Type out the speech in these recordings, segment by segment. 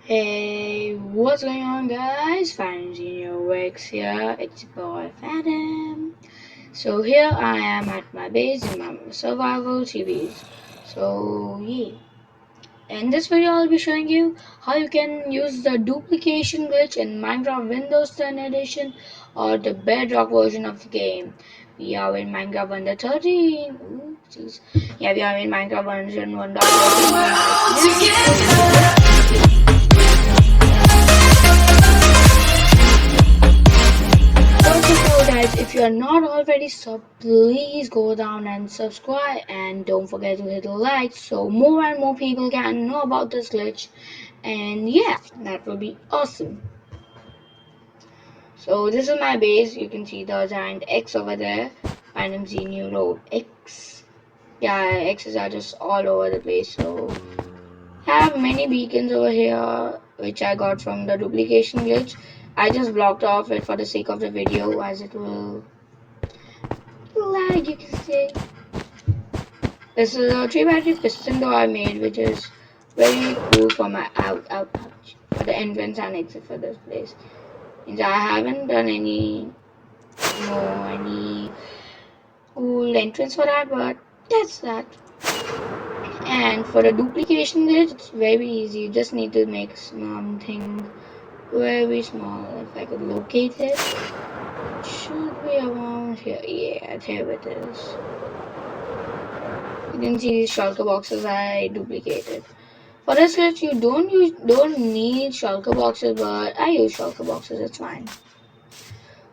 Hey, what's going on, guys? Fanzine Rex here. It's your boy Phantom. So here I am at my base in my survival series. So yeah, in this video I'll be showing you how you can use the duplication glitch in Minecraft Windows 10 edition or the Bedrock version of the game. We are in Minecraft under 13. Ooh, jeez. Yeah, we are in Minecraft version 1.13. First of all, guys, if you are not already sub, please go down and subscribe, and don't forget to hit the like so more and more people can know about this glitch. And yeah, that will be awesome. So this is my base. You can see the giant X over there. Random Z new road X. Yeah, X's are just all over the place. So I have many beacons over here, which I got from the duplication glitch. I just blocked off it for the sake of the video, as it will lag, you can say. This is a 3x3 piston door I made, which is very cool for my ouch, for the entrance and exit for this place. Means I haven't done any cool entrance for that, but that's that. And for the duplication glitch, it's very easy. You just need to make something very small. If I could locate it, it should be around here. Yeah, there it is. You can see these shulker boxes I duplicated. For this glitch, you don't need shulker boxes, but I use shulker boxes. It's fine.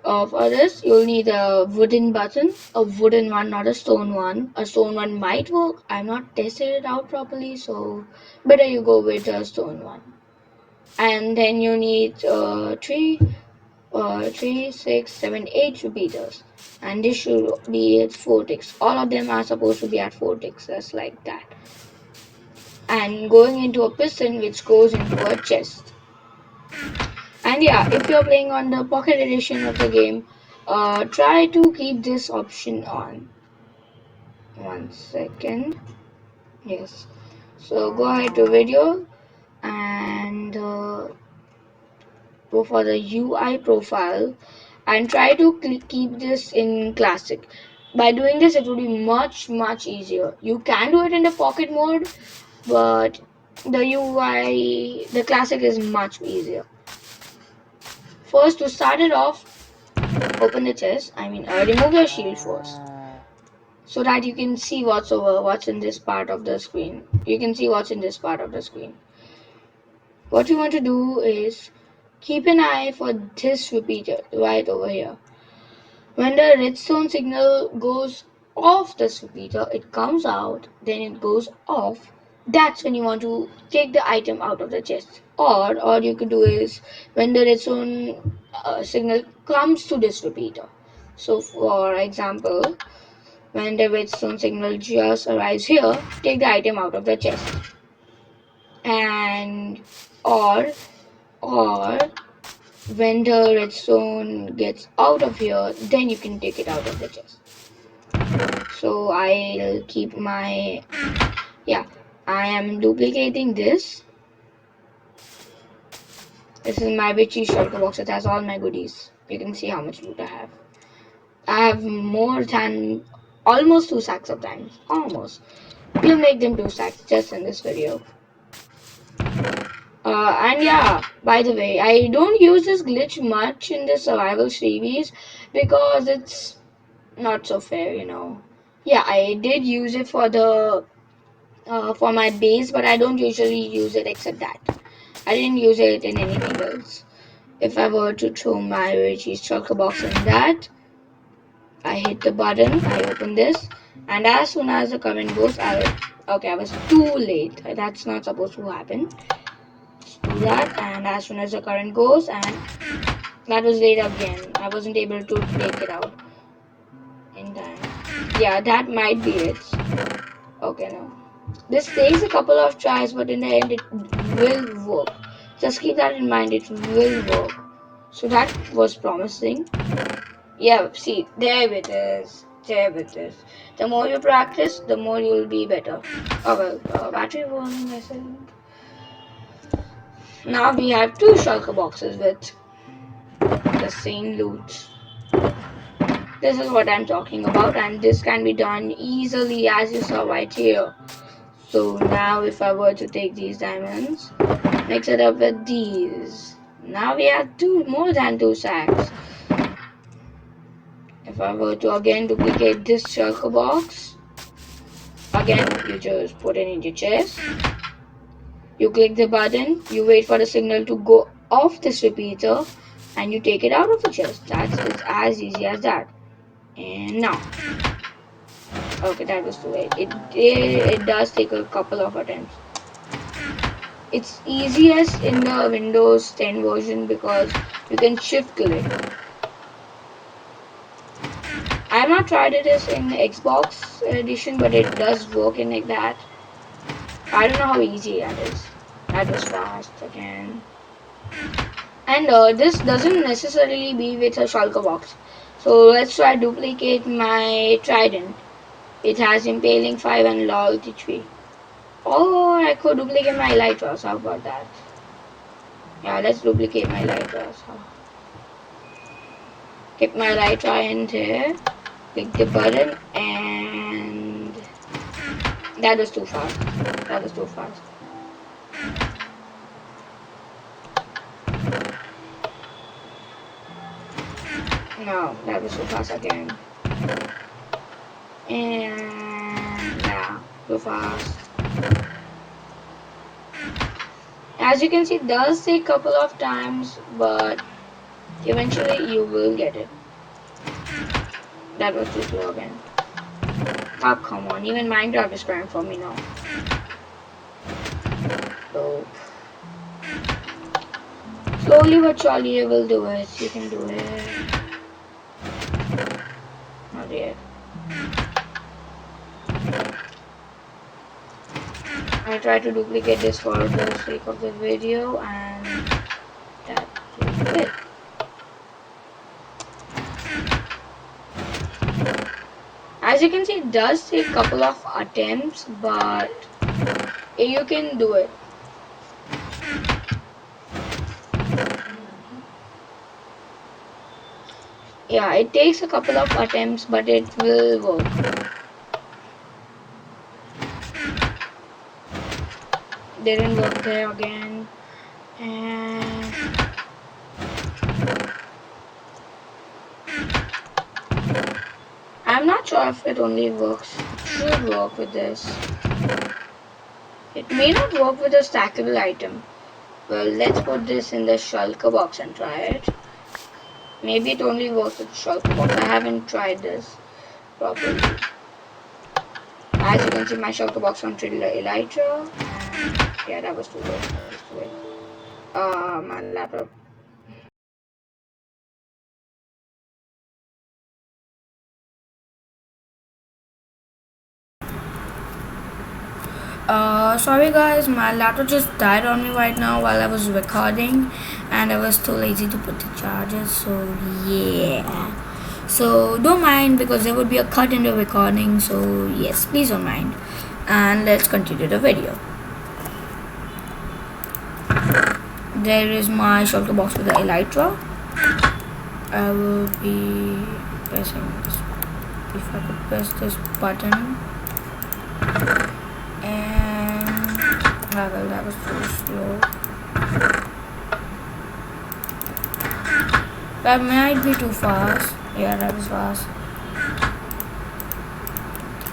For this, you'll need a wooden button, a wooden one, not a stone one. A stone one might work. I'm not tested it out properly, so better you go with a stone one. And then you need three, 6, 7, 8 repeaters, and this should be at 4 ticks. All of them are supposed to be at 4 ticks, just like that. And going into a piston which goes into a chest. And yeah, if you're playing on the pocket edition of the game, try to keep this option on. 1 second. Yes. So go ahead to video and go for the UI profile and try to keep this in classic. By doing this, it will be much easier. You can do it in the pocket mode, but the UI, the classic is much easier. First, to start it off, open the chest. Remove your shield first, so that you can see what's in this part of the screen. You can see what's in this part of the screen. What you want to do is keep an eye for this repeater right over here. When the redstone signal goes off this repeater, it comes out, then it goes off. That's when you want to take the item out of the chest. Or all you could do is when the redstone signal comes to this repeater. So for example, when the redstone signal just arrives here, take the item out of the chest. And or when the redstone gets out of here, then you can take it out of the chest. So I'll keep my, yeah, I am duplicating this. This is my bitchy shulker box. It has all my goodies. You can see how much loot I have. I have more than almost 2 sacks of diamonds. Almost. We'll make them 2 sacks just in this video. And yeah, by the way, I don't use this glitch much in the survival series because it's not so fair, you know. Yeah, I did use it for the for my base, but I don't usually use it except that. I didn't use it in anything else. If I were to throw my Richie's shulker box in that, I hit the button, I open this, and as soon as the current goes, okay, I was too late. That's not supposed to happen. Do that, and as soon as the current goes, and that was late again. I wasn't able to take it out in time. Yeah, that might be it. Okay, no. This takes a couple of tries, but in the end it will work. Just keep that in mind, it will work. So that was promising. Yeah, see, there it is. There it is. The more you practice, the more you will be better. Oh well, battery warning, I said. Now we have two shulker boxes with the same loot. This is what I'm talking about, and this can be done easily as you saw right here. So now if I were to take these diamonds, mix it up with these. Now we have more than two sacks. If I were to again duplicate this shulker box, again you just put it in your chest. You click the button, you wait for the signal to go off this repeater, and you take it out of the chest. It's as easy as that. And now, okay, that was too late. It does take a couple of attempts. It's easiest in the Windows 10 version because you can shift click. I have not tried it as in Xbox edition, but it does work in like that. I don't know how easy that is. That was fast again. And this doesn't necessarily be with a shulker box. So let's try duplicate my trident. It has impaling 5 and loyalty 3. Or I could duplicate my elytras. How about that? Yeah, let's duplicate my elytras. Keep my elytra in there. Click the button, and that was too fast. That was too fast. No, that was too fast again. And yeah, too fast. As you can see, it does take a couple of times, but eventually you will get it. That was too slow again. Oh, come on. Even Minecraft is crying for me now. So, slowly but surely you will do it. You can do it. Not yet. I try to duplicate this for the sake of the video, and that is it. As you can see, it does take a couple of attempts, but you can do it. Yeah, it takes a couple of attempts, but it will work. Didn't work there again. And I'm not sure if it only works. It should work with this. It may not work with a stackable item. Well, let's put this in the shulker box and try it. Maybe it only works with the shulker box. I haven't tried this properly. As you can see, my shulker box on elytra. And yeah, that was too late. My laptop. Sorry guys, my laptop just died on me right now while I was recording, and I was too lazy to put the charger, so yeah. So don't mind because there would be a cut in the recording, so yes, please don't mind. And let's continue the video. There is my shulker box with the elytra. I will be pressing this. If I could press this button. And well, that was too slow. That might be too fast. Yeah, that was fast.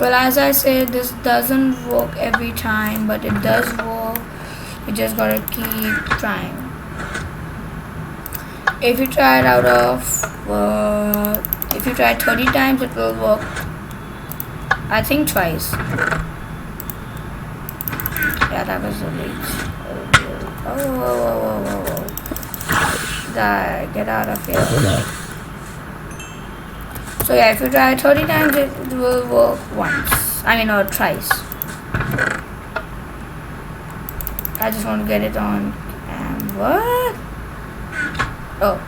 Well, as I said, this doesn't work every time, but it does work. You just gotta keep trying. If you try it if you try 30 times, it will work. I think twice. Yeah, that was the leech. Oh. Die, get out of here. So yeah, if you try 30 times, it will work once. I mean, or twice. I just want to get it on. And what? Oh.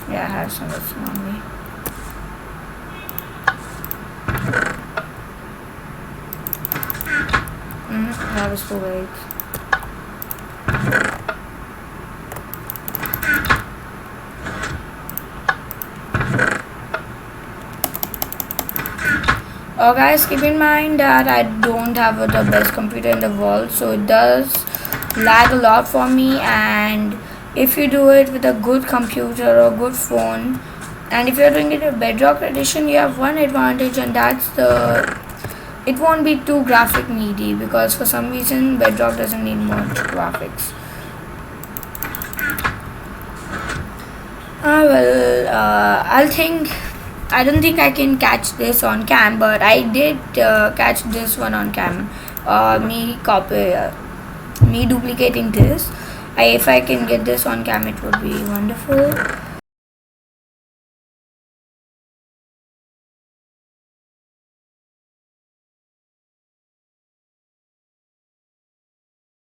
Yeah, I have some of on me. That was too late. Guys, keep in mind that I don't have the best computer in the world, so it does lag a lot for me. And if you do it with a good computer or good phone, and if you're doing it in Bedrock edition, you have one advantage, and that's the it won't be too graphic needy, because for some reason Bedrock doesn't need much graphics. I don't think I can catch this on cam, but I did catch this one on cam. Me duplicating this. If I can get this on cam, it would be wonderful.